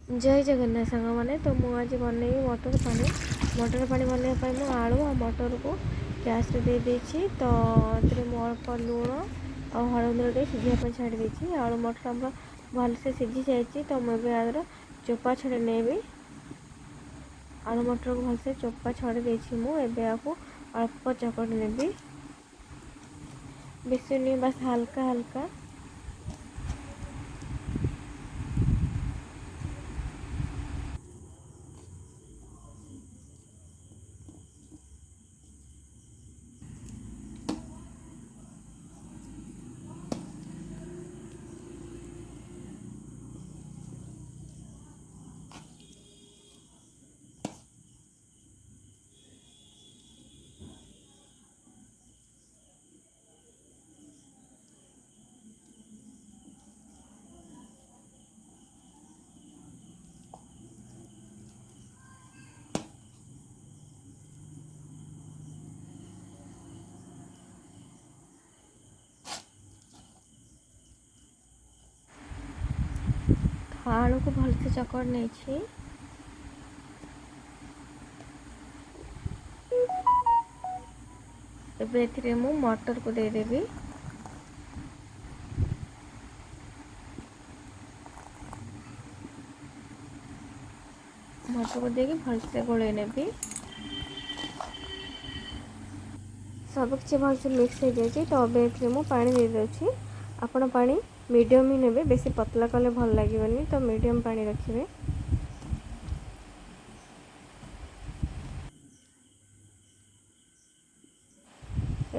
जय जगन्नाथ सांग मैंने तो मुझे बनई मटर पानी बनवाई मु आलू और मटर को गैस रे दे देछि तो अल्प लुण और हलदी सिझापी छाड़ी आलू मटर आम भलसे सिझी जाइए तो मुझे यार चोपा छड़े नेबी आलू मटर को भलसे चोपा छड़ी देछि मुझे आपको अल्प चकट नेबी बेसी नहीं बस हल्का हल्का आलू को भलसे चकड़ नहीं एबे मु मटर को देदेवी मटर को देके भलसे गोले नेबी सब किसी भलसे मिक्स हो जाए तो एबे मु पानी दे देछि आपण पानी मीडियम ही नेबे बेसी पतला कले भल लागिवनी तो मीडियम पानी रखिबे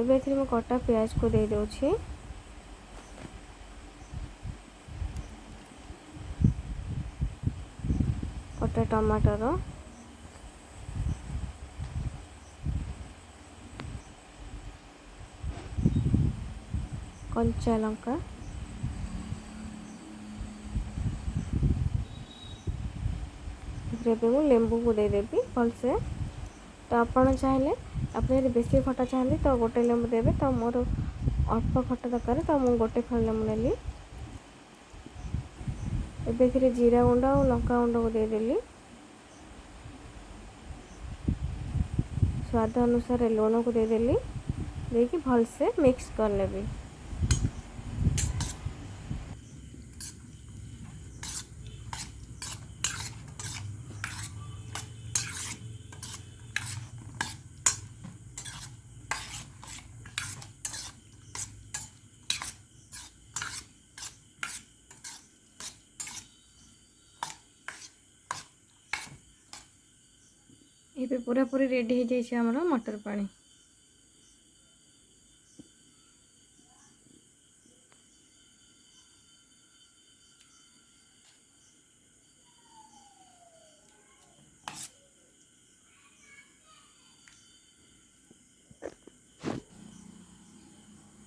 एबे मु कटा प्याज को दे देछि कटा टमाटर कंचा लंका मु लेंबू को देदेवी भलसे तो आपण चाहिए अपने बेसी खटा चाहते तो गोटे लेंबू देवे तो मोर अल्प खटा दरकार तो मुझे गोटे फल लेंबू नेली एबे जीरा गुंड और लंका गुंड को देदेली स्वाद अनुसार लुण को देदेली देकी भलसे मिक्स कर लेबी ये पूरा पूरी रेडी हो जाए मटर पानी।